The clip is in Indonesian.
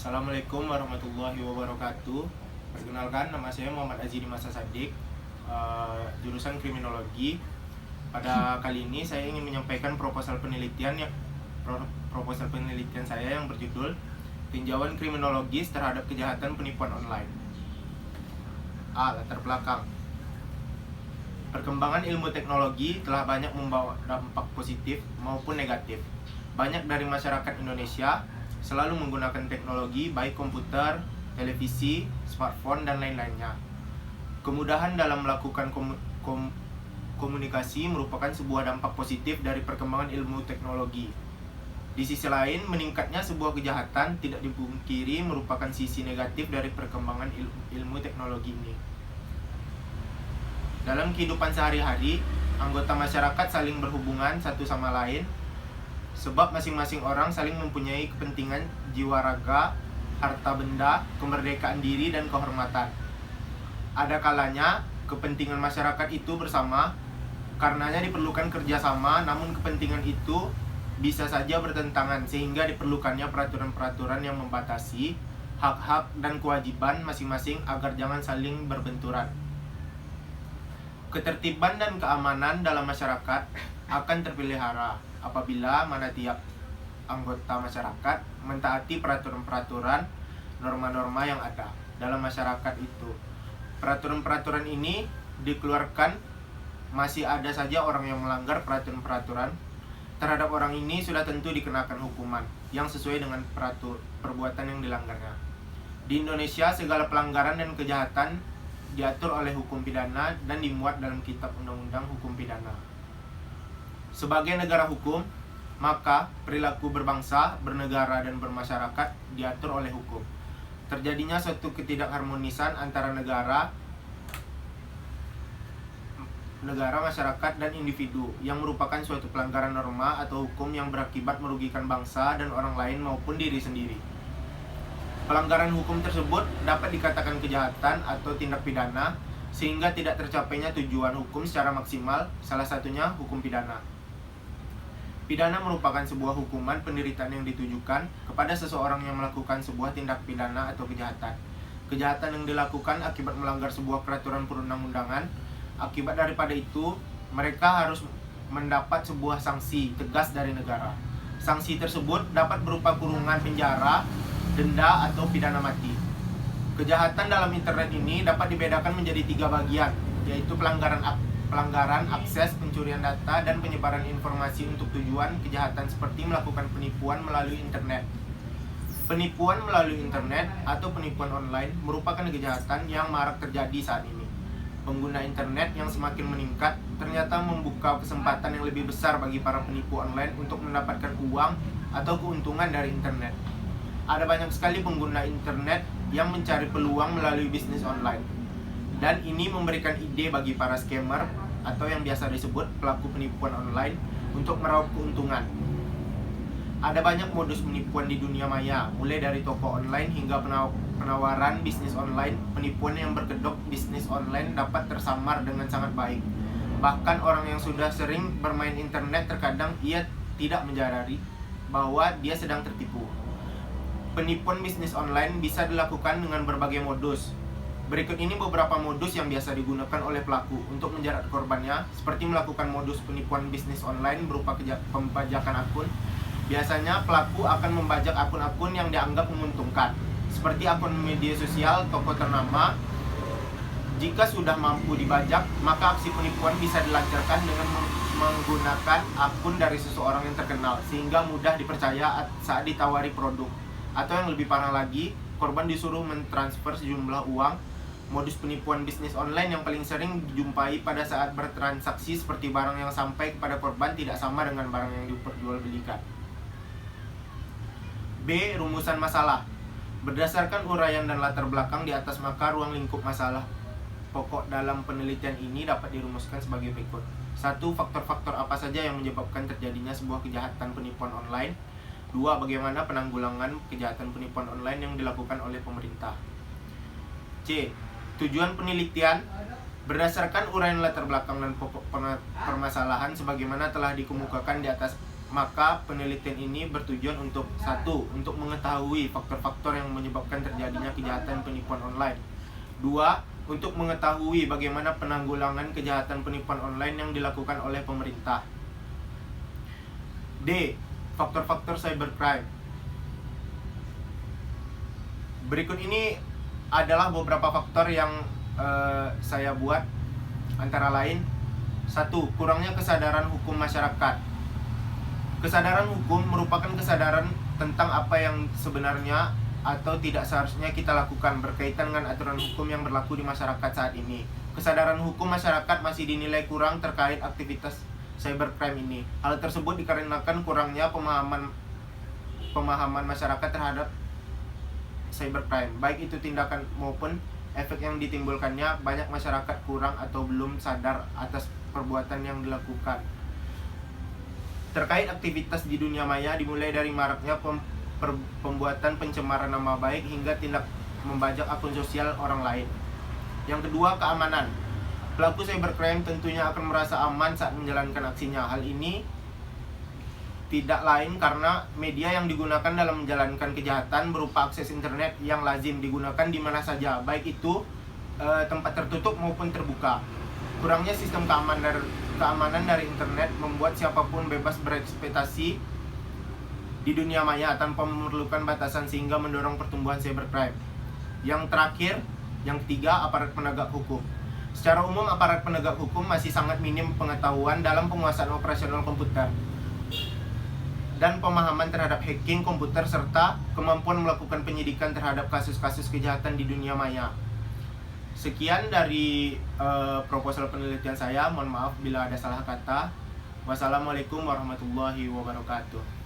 Assalamualaikum warahmatullahi wabarakatuh. Perkenalkan, nama saya Muhammad Azidi Masa Sadik, jurusan Kriminologi. Pada kali ini saya ingin menyampaikan proposal penelitian saya yang berjudul Tinjauan Kriminologis terhadap Kejahatan Penipuan Online. Latar belakang. Perkembangan ilmu teknologi telah banyak membawa dampak positif maupun negatif. Banyak dari masyarakat Indonesia selalu menggunakan teknologi baik komputer, televisi, smartphone, dan lain-lainnya. Kemudahan dalam melakukan komunikasi merupakan sebuah dampak positif dari perkembangan ilmu teknologi. Di sisi lain, meningkatnya sebuah kejahatan tidak dipungkiri merupakan sisi negatif dari perkembangan ilmu teknologi ini. Dalam kehidupan sehari-hari, anggota masyarakat saling berhubungan satu sama lain sebab masing-masing orang saling mempunyai kepentingan jiwa raga, harta benda, kemerdekaan diri, dan kehormatan. Ada kalanya kepentingan masyarakat itu bersama, karenanya diperlukan kerjasama, namun kepentingan itu bisa saja bertentangan sehingga diperlukannya peraturan-peraturan yang membatasi hak-hak dan kewajiban masing-masing agar jangan saling berbenturan. Ketertiban dan keamanan dalam masyarakat akan terpelihara apabila mana tiap anggota masyarakat mentaati peraturan-peraturan, norma-norma yang ada dalam masyarakat itu. Peraturan-peraturan ini dikeluarkan, masih ada saja orang yang melanggar peraturan-peraturan. Terhadap orang ini sudah tentu dikenakan hukuman yang sesuai dengan perbuatan yang dilanggarnya. Di Indonesia, segala pelanggaran dan kejahatan diatur oleh hukum pidana dan dimuat dalam Kitab Undang-Undang Hukum Pidana. Sebagai negara hukum, maka perilaku berbangsa, bernegara, dan bermasyarakat diatur oleh hukum. Terjadinya suatu ketidakharmonisan antara negara, masyarakat, dan individu yang merupakan suatu pelanggaran norma atau hukum yang berakibat merugikan bangsa dan orang lain maupun diri sendiri. Pelanggaran hukum tersebut dapat dikatakan kejahatan atau tindak pidana sehingga tidak tercapainya tujuan hukum secara maksimal, salah satunya hukum pidana. Pidana merupakan sebuah hukuman penderitaan yang ditujukan kepada seseorang yang melakukan sebuah tindak pidana atau kejahatan. Kejahatan yang dilakukan akibat melanggar sebuah peraturan perundang-undangan. Akibat daripada itu, mereka harus mendapat sebuah sanksi tegas dari negara. Sanksi tersebut dapat berupa kurungan penjara, denda, atau pidana mati. Kejahatan dalam internet ini dapat dibedakan menjadi 3 bagian, yaitu pelanggaran akses, pencurian data, dan penyebaran informasi untuk tujuan kejahatan seperti melakukan penipuan melalui internet. Penipuan melalui internet atau penipuan online merupakan kejahatan yang marak terjadi saat ini. Pengguna internet yang semakin meningkat ternyata membuka kesempatan yang lebih besar bagi para penipu online untuk mendapatkan uang atau keuntungan dari internet. Ada banyak sekali pengguna internet yang mencari peluang melalui bisnis online. Dan ini memberikan ide bagi para scammer atau yang biasa disebut pelaku penipuan online untuk meraup keuntungan. Ada banyak modus penipuan di dunia maya, mulai dari toko online hingga penawaran bisnis online. Penipuan yang berkedok bisnis online dapat tersamar dengan sangat baik. Bahkan orang yang sudah sering bermain internet terkadang ia tidak menyadari bahwa dia sedang tertipu. Penipuan bisnis online bisa dilakukan dengan berbagai modus. Berikut ini beberapa modus yang biasa digunakan oleh pelaku untuk menjerat korbannya, seperti melakukan modus penipuan bisnis online berupa pembajakan akun. Biasanya pelaku akan membajak akun-akun yang dianggap menguntungkan, seperti akun media sosial toko ternama. Jika sudah mampu dibajak, maka aksi penipuan bisa dilancarkan dengan menggunakan akun dari seseorang yang terkenal, sehingga mudah dipercaya saat ditawari produk. Atau yang lebih parah lagi, korban disuruh mentransfer sejumlah uang. Modus penipuan bisnis online yang paling sering dijumpai pada saat bertransaksi seperti barang yang sampai kepada korban tidak sama dengan barang yang diperjualbelikan. B. Rumusan masalah. Berdasarkan uraian dan latar belakang di atas, maka ruang lingkup masalah pokok dalam penelitian ini dapat dirumuskan sebagai berikut. 1. Faktor-faktor apa saja yang menyebabkan terjadinya sebuah kejahatan penipuan online. 2. Bagaimana penanggulangan kejahatan penipuan online yang dilakukan oleh pemerintah. C. Tujuan penelitian. Berdasarkan uraian latar belakang dan pokok permasalahan sebagaimana telah dikemukakan di atas, Maka penelitian ini bertujuan untuk satu, untuk mengetahui faktor-faktor yang menyebabkan terjadinya kejahatan penipuan online. Dua, untuk mengetahui bagaimana penanggulangan kejahatan penipuan online yang dilakukan oleh pemerintah. D. Faktor-faktor cybercrime. Berikut ini adalah beberapa faktor yang saya buat, antara lain: 1. Kurangnya kesadaran hukum masyarakat. Kesadaran hukum merupakan kesadaran tentang apa yang sebenarnya atau tidak seharusnya kita lakukan berkaitan dengan aturan hukum yang berlaku di masyarakat saat ini. Kesadaran hukum masyarakat masih dinilai kurang terkait aktivitas cybercrime ini. Hal tersebut dikarenakan kurangnya pemahaman masyarakat terhadap cybercrime, baik itu tindakan maupun efek yang ditimbulkannya. Banyak masyarakat kurang atau belum sadar atas perbuatan yang dilakukan. Terkait aktivitas di dunia maya, dimulai dari maraknya pembuatan pencemaran nama baik hingga tindak membajak akun sosial orang lain. Yang kedua, keamanan. Pelaku cybercrime tentunya akan merasa aman saat menjalankan aksinya. Hal ini tidak lain karena media yang digunakan dalam menjalankan kejahatan berupa akses internet yang lazim digunakan di mana saja, baik itu tempat tertutup maupun terbuka. Kurangnya sistem keamanan dari internet membuat siapapun bebas berekspektasi di dunia maya tanpa memerlukan batasan, sehingga mendorong pertumbuhan cybercrime. Yang terakhir, yang ketiga, aparat penegak hukum. Secara umum, aparat penegak hukum masih sangat minim pengetahuan dalam penguasaan operasional komputer dan pemahaman terhadap hacking komputer serta kemampuan melakukan penyidikan terhadap kasus-kasus kejahatan di dunia maya. Sekian dari proposal penelitian saya. Mohon maaf bila ada salah kata. Wassalamualaikum warahmatullahi wabarakatuh.